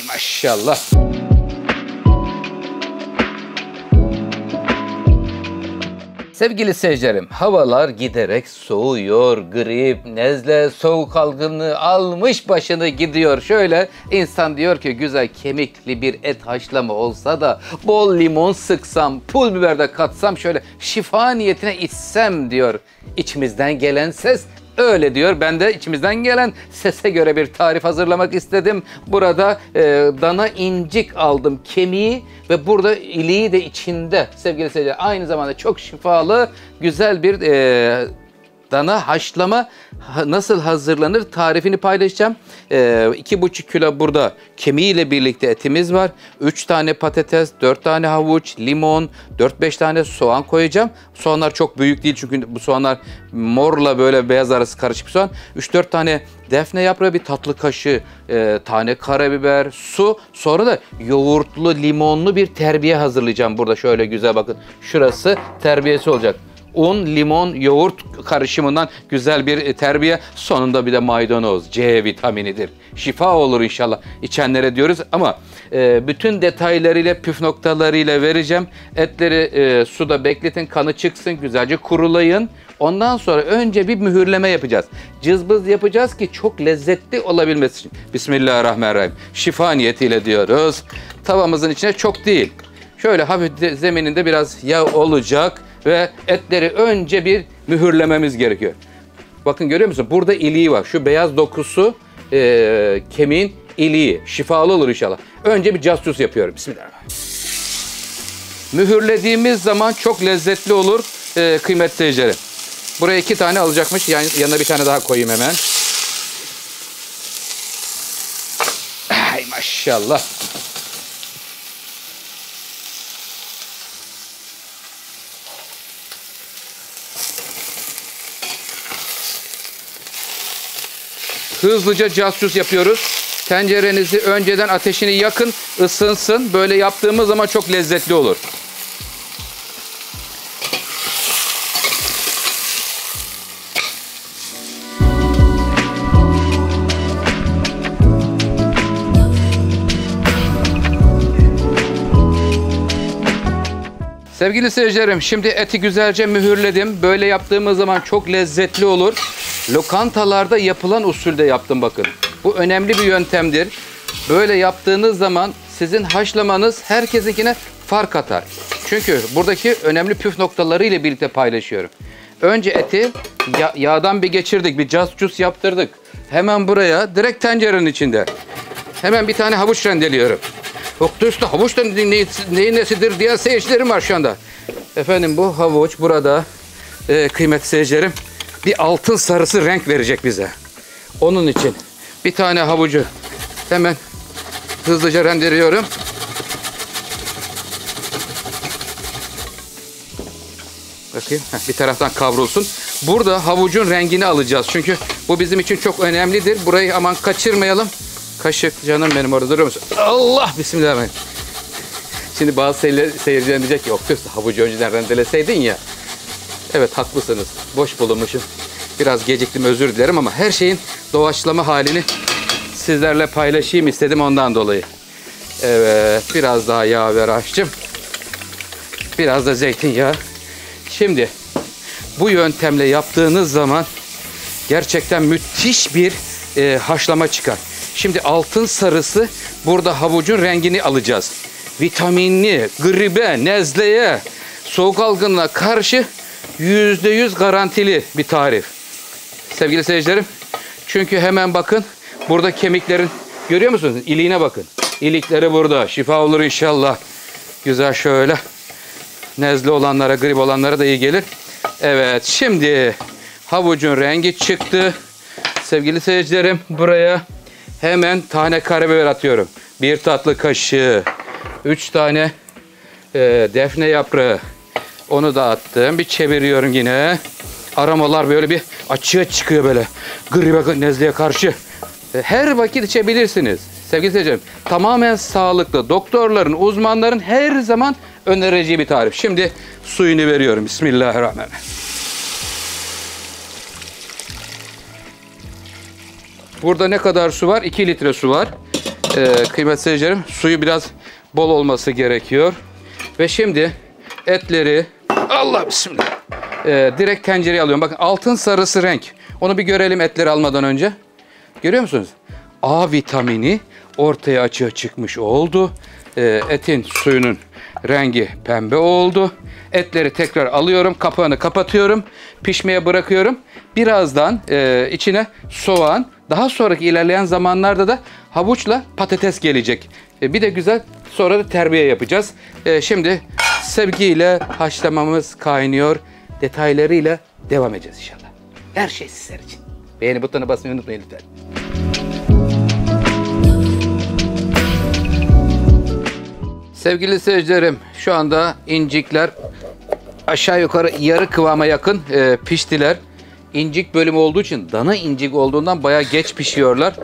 maşallah. Sevgili seyircilerim, havalar giderek soğuyor, grip, nezle, soğuk algınlığı almış başını gidiyor. Şöyle insan diyor ki güzel kemikli bir et haşlama olsa da bol limon sıksam, pul biber de katsam şöyle şifa niyetine içsem diyor. İçimizden gelen ses öyle diyor. Ben de içimizden gelen sese göre bir tarif hazırlamak istedim. Burada dana incik aldım, kemiği ve burada iliği de içinde sevgili seyirciler. Aynı zamanda çok şifalı, güzel bir dana haşlama nasıl hazırlanır tarifini paylaşacağım. 2,5 kilo burada kemiğiyle birlikte etimiz var. 3 tane patates, 4 tane havuç, limon, 4-5 tane soğan koyacağım. Soğanlar çok büyük değil çünkü bu soğanlar morla böyle beyaz arası karışık bir soğan. 3-4 tane defne yaprağı, bir tatlı kaşığı tane karabiber, su. Sonra da yoğurtlu, limonlu bir terbiye hazırlayacağım burada. Şöyle güzel bakın. Şurası terbiyesi olacak. Un, limon, yoğurt karışımından güzel bir terbiye. Sonunda bir de maydanoz. C vitaminidir. Şifa olur inşallah içenlere diyoruz ama bütün detaylarıyla, püf noktalarıyla vereceğim. Etleri suda bekletin, kanı çıksın, güzelce kurulayın. Ondan sonra önce bir mühürleme yapacağız. Cızbız yapacağız ki çok lezzetli olabilmesi için. Bismillahirrahmanirrahim. Şifa niyetiyle diyoruz. Tavamızın içine çok değil. Şöyle hafif zemininde biraz yağ olacak. Ve etleri önce bir mühürlememiz gerekiyor. Bakın görüyor musun? Burada iliği var. Şu beyaz dokusu kemiğin iliği. Şifalı olur inşallah. Önce bir cuscuz yapıyorum. Bismillahirrahmanirrahim. Mühürlediğimiz zaman çok lezzetli olur kıymetli seyircilerim. Buraya 2 tane alacakmış. Yanına bir tane daha koyayım hemen. Ay maşallah. Hızlıca cuscuz yapıyoruz. Tencerenizi önceden ateşini yakın, ısınsın. Böyle yaptığımız zaman çok lezzetli olur. Sevgili seyircilerim, şimdi eti güzelce mühürledim. Böyle yaptığımız zaman çok lezzetli olur. Lokantalarda yapılan usulde yaptım bakın. Bu önemli bir yöntemdir. Böyle yaptığınız zaman sizin haşlamanız herkesinkine fark atar. Çünkü buradaki önemli püf noktaları ile birlikte paylaşıyorum. Önce eti yağdan bir geçirdik, bir cuscuz yaptırdık. Hemen buraya direkt tencerenin içinde. Hemen bir tane havuç rendeliyorum. Yoktu usta, havuç da neyin nesidir diye seyircilerim var şu anda. Efendim bu havuç burada kıymetli seyircilerim bir altın sarısı renk verecek bize. Onun için bir tane havucu hemen hızlıca rendeliyorum. Bakayım bir taraftan kavrulsun. Burada havucun rengini alacağız. Çünkü bu bizim için çok önemlidir. Burayı aman kaçırmayalım. Kaşık canım benim orada duruyor musun? Allah bismillahirrahmanirrahim. Şimdi bazı seyirciler diyecek ki yok havucu önceden rendeleseydin ya. Evet haklısınız. Boş bulunmuşum. Biraz geciktim özür dilerim ama her şeyin doğaçlama halini sizlerle paylaşayım istedim ondan dolayı. Evet biraz daha yağ ver aşçım. Biraz da zeytinyağı. Şimdi bu yöntemle yaptığınız zaman gerçekten müthiş bir haşlama çıkar. Şimdi altın sarısı burada havucun rengini alacağız. Vitaminli, gribe, nezleye, soğuk algınlığına karşı %100 garantili bir tarif. Sevgili seyircilerim. Çünkü hemen bakın burada kemiklerin görüyor musunuz? İliğine bakın. İlikleri burada. Şifa olur inşallah. Güzel şöyle. Nezle olanlara, grip olanlara da iyi gelir. Evet şimdi havucun rengi çıktı. Sevgili seyircilerim buraya hemen tane karabiber atıyorum. 1 tatlı kaşığı. 3 tane defne yaprağı. Onu da attım. Bir çeviriyorum yine. Aromalar böyle bir açığa çıkıyor böyle. Gribe, nezleye karşı. Her vakit içebilirsiniz. Sevgili seyircilerim. Tamamen sağlıklı. Doktorların, uzmanların her zaman önereceği bir tarif. Şimdi suyunu veriyorum. Bismillahirrahmanirrahim. Burada ne kadar su var? 2 litre su var. Kıymetli seyircilerim, suyu biraz bol olması gerekiyor. Ve şimdi etleri, Allah bismillah, direkt tencereye alıyorum. Bakın altın sarısı renk. Onu bir görelim etleri almadan önce. Görüyor musunuz? A vitamini ortaya açığa çıkmış oldu. Etin suyunun rengi pembe oldu. Etleri tekrar alıyorum, kapağını kapatıyorum, pişmeye bırakıyorum. Birazdan içine soğan, daha sonraki ilerleyen zamanlarda da havuçla patates gelecek. Bir de güzel sonra da terbiye yapacağız. Şimdi sevgiyle haşlamamız kaynıyor. Detaylarıyla devam edeceğiz inşallah. Her şey sizler için. Beğeni butonuna basmayı unutmayın lütfen. Sevgili seyircilerim, şu anda incikler aşağı yukarı yarı kıvama yakın piştiler. İncik bölümü olduğu için, dana incik olduğundan bayağı geç pişiyorlar.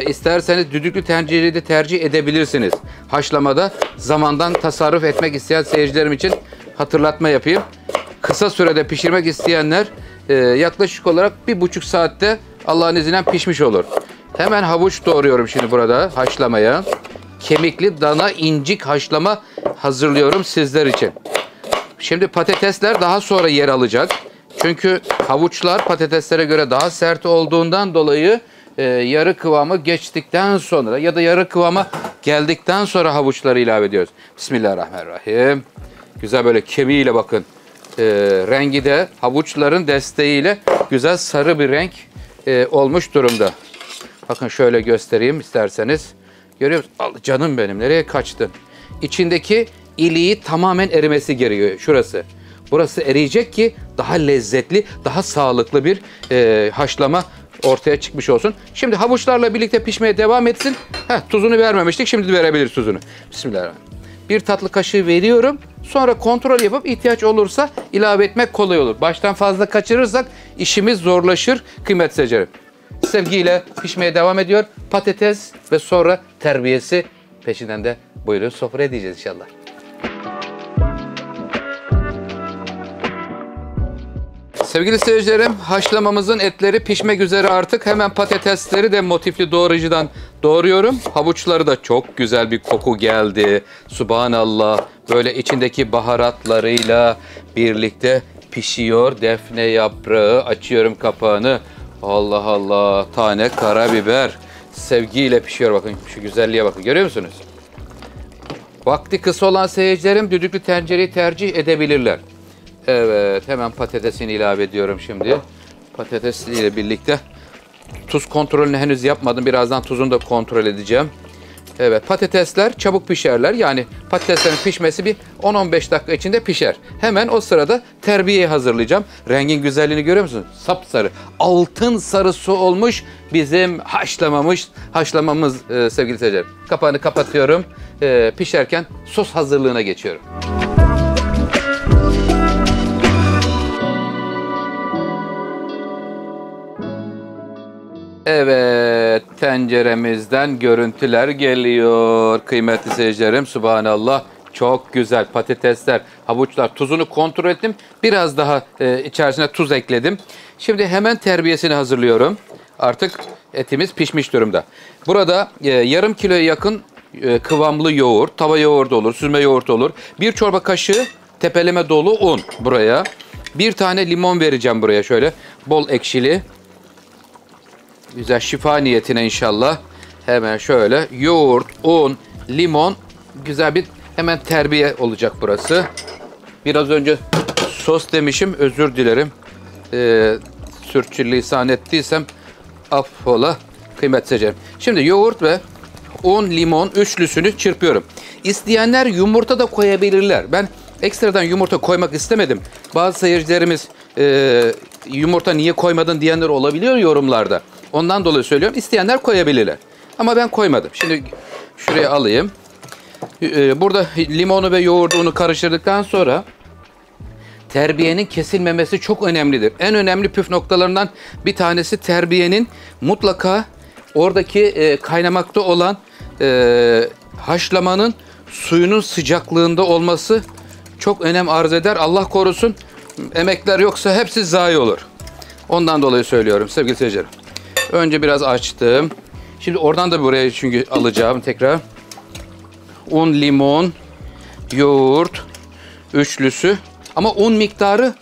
İsterseniz düdüklü tencereyi de tercih edebilirsiniz. Haşlamada zamandan tasarruf etmek isteyen seyircilerim için hatırlatma yapayım. Kısa sürede pişirmek isteyenler yaklaşık olarak 1,5 saatte Allah'ın izniyle pişmiş olur. Hemen havuç doğruyorum şimdi burada haşlamaya. Kemikli dana incik haşlama hazırlıyorum sizler için. Şimdi patatesler daha sonra yer alacak. Çünkü havuçlar patateslere göre daha sert olduğundan dolayı yarı kıvamı geçtikten sonra ya da yarı kıvama geldikten sonra havuçları ilave ediyoruz. Bismillahirrahmanirrahim. Güzel böyle kemiğiyle bakın. Rengi de havuçların desteğiyle güzel sarı bir renk olmuş durumda. Bakın şöyle göstereyim isterseniz. Görüyor musunuz? Canım benim, nereye kaçtın? İçindeki iliği tamamen erimesi gerekiyor. Şurası. Burası eriyecek ki daha lezzetli, daha sağlıklı bir haşlama ortaya çıkmış olsun. Şimdi havuçlarla birlikte pişmeye devam etsin. Tuzunu vermemiştik. Şimdi de verebiliriz tuzunu. Bismillahirrahmanirrahim. Bir tatlı kaşığı veriyorum. Sonra kontrol yapıp ihtiyaç olursa ilave etmek kolay olur. Baştan fazla kaçırırsak işimiz zorlaşır kıymetli seyircilerim. Sevgiyle pişmeye devam ediyor. Patates ve sonra terbiyesi peşinden de buyurun sofra edeceğiz inşallah. Sevgili seyircilerim, haşlamamızın etleri pişmek üzere artık. Hemen patatesleri de motifli doğrayıcıdan doğruyorum. Havuçları da çok güzel bir koku geldi. Subhanallah. Böyle içindeki baharatlarıyla birlikte pişiyor. Defne yaprağı. Açıyorum kapağını. Allah Allah. Tane karabiber. Sevgiyle pişiyor bakın. Şu güzelliğe bakın. Görüyor musunuz? Vakti kısa olan seyircilerim düdüklü tencereyi tercih edebilirler. Evet, hemen patatesini ilave ediyorum şimdi. Patatesiyle birlikte tuz kontrolünü henüz yapmadım. Birazdan tuzunu da kontrol edeceğim. Evet, patatesler çabuk pişerler. Yani patateslerin pişmesi bir 10-15 dakika içinde pişer. Hemen o sırada terbiyeyi hazırlayacağım. Rengin güzelliğini görüyor musunuz? Sapsarı, altın sarısı olmuş bizim haşlamamız sevgili seyirciler. Kapağını kapatıyorum. Pişerken sos hazırlığına geçiyorum. Evet, tenceremizden görüntüler geliyor kıymetli seyircilerim. Subhanallah, çok güzel patatesler, havuçlar. Tuzunu kontrol ettim. Biraz daha içerisine tuz ekledim. Şimdi hemen terbiyesini hazırlıyorum. Artık etimiz pişmiş durumda. Burada yarım kiloya yakın kıvamlı yoğurt, tava yoğurdu olur, süzme yoğurt olur. Bir çorba kaşığı tepeleme dolu un buraya. Bir tane limon vereceğim buraya şöyle. Bol ekşili. Güzel şifa niyetine inşallah. Hemen şöyle yoğurt, un, limon, güzel bir hemen terbiye olacak burası. Biraz önce sos demişim, özür dilerim. Sürçülisan ettiysem affola kıymetli seyircilerim. Şimdi yoğurt ve un, limon üçlüsünü çırpıyorum. İsteyenler yumurta da koyabilirler. Ben ekstradan yumurta koymak istemedim. Bazı seyircilerimiz yumurta niye koymadın diyenler olabiliyor yorumlarda. Ondan dolayı söylüyorum. İsteyenler koyabilirler. Ama ben koymadım. Şimdi şuraya alayım. Burada limonu ve yoğurdunu karıştırdıktan sonra terbiyenin kesilmemesi çok önemlidir. En önemli püf noktalarından bir tanesi terbiyenin mutlaka oradaki kaynamakta olan haşlamanın suyunun sıcaklığında olması çok önem arz eder. Allah korusun emekler yoksa hepsi zayi olur. Ondan dolayı söylüyorum sevgili seyircilerim. Önce biraz açtım. Şimdi oradan da buraya çünkü alacağım tekrar. Un, limon, yoğurt üçlüsü. Ama un miktarı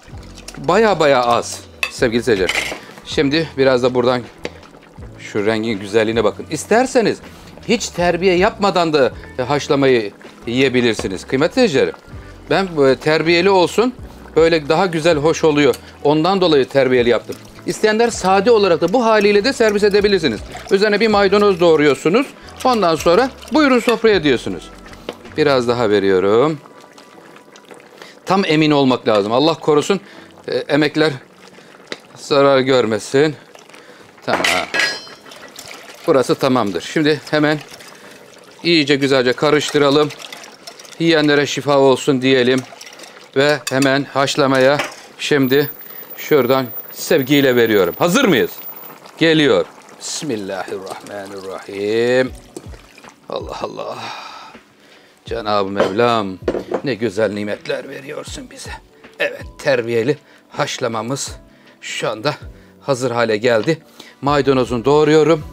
baya az sevgili seyirciler. Şimdi biraz da buradan şu rengin güzelliğine bakın. İsterseniz hiç terbiye yapmadan da haşlamayı yiyebilirsiniz kıymetli seyircilerim. Ben böyle terbiyeli olsun, böyle daha güzel, hoş oluyor. Ondan dolayı terbiyeli yaptım. İsteyenler sade olarak da bu haliyle de servis edebilirsiniz. Üzerine bir maydanoz doğruyorsunuz. Ondan sonra buyurun sofraya diyorsunuz. Biraz daha veriyorum. Tam emin olmak lazım. Allah korusun emekler zarar görmesin. Tamam. Burası tamamdır. Şimdi hemen iyice güzelce karıştıralım. Yiyenlere şifa olsun diyelim. Ve hemen haşlamaya şimdi şuradan sevgiyle veriyorum. Hazır mıyız? Geliyor. Bismillahirrahmanirrahim. Allah Allah. Cenab-ı Mevlam ne güzel nimetler veriyorsun bize. Evet, terbiyeli haşlamamız şu anda hazır hale geldi. Maydanozunu doğruyorum.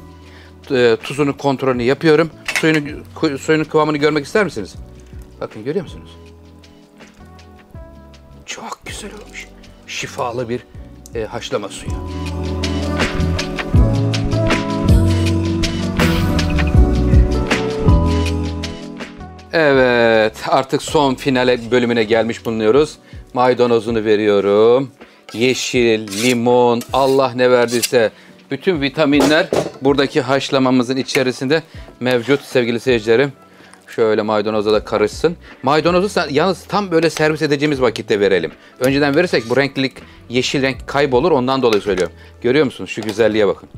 Tuzunu kontrolünü yapıyorum. Suyunun kıvamını görmek ister misiniz? Bakın görüyor musunuz? Çok güzel olmuş. Şifalı bir haşlama suyu. Evet, artık son finale bölümüne gelmiş bulunuyoruz. Maydanozunu veriyorum. Yeşil, limon, Allah ne verdiyse bütün vitaminler buradaki haşlamamızın içerisinde mevcut sevgili seyircilerim. Şöyle maydanoza da karışsın. Maydanozu yalnız tam böyle servis edeceğimiz vakitte verelim. Önceden verirsek bu renklilik, yeşil renk kaybolur, ondan dolayı söylüyorum. Görüyor musunuz? Şu güzelliğe bakın.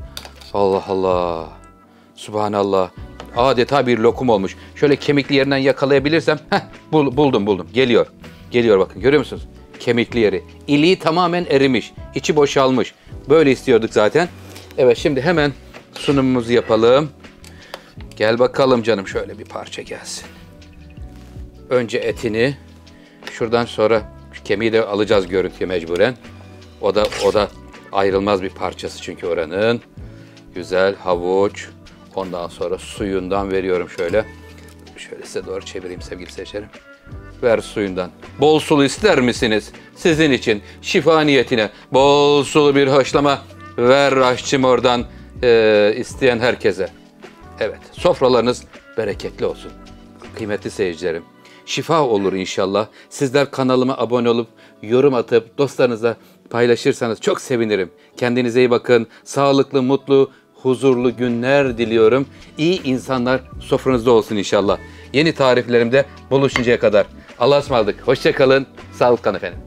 Allah Allah. Subhanallah. Adeta bir lokum olmuş. Şöyle kemikli yerinden yakalayabilirsem. Buldum. Geliyor. Geliyor bakın. Görüyor musunuz? Kemikli yeri. İliği tamamen erimiş. İçi boşalmış. Böyle istiyorduk zaten. Evet, şimdi hemen sunumumuzu yapalım. Gel bakalım canım, şöyle bir parça gelsin. Önce etini. Şuradan sonra şu kemiği de alacağız görüntüye mecburen. O da ayrılmaz bir parçası çünkü oranın. Güzel havuç. Ondan sonra suyundan veriyorum şöyle. Şöyle size doğru çevireyim sevgili seyircilerim. Ver suyundan. Bol sulu ister misiniz? Sizin için şifa niyetine bol sulu bir haşlama ver aşçım oradan isteyen herkese. Evet, sofralarınız bereketli olsun. Kıymetli seyircilerim, şifa olur inşallah. Sizler kanalıma abone olup yorum atıp dostlarınızla paylaşırsanız çok sevinirim. Kendinize iyi bakın. Sağlıklı, mutlu, huzurlu günler diliyorum. İyi insanlar sofranızda olsun inşallah. Yeni tariflerimde buluşuncaya kadar. Allah'a ısmarladık. Hoşça kalın. Sağlıkla efendim.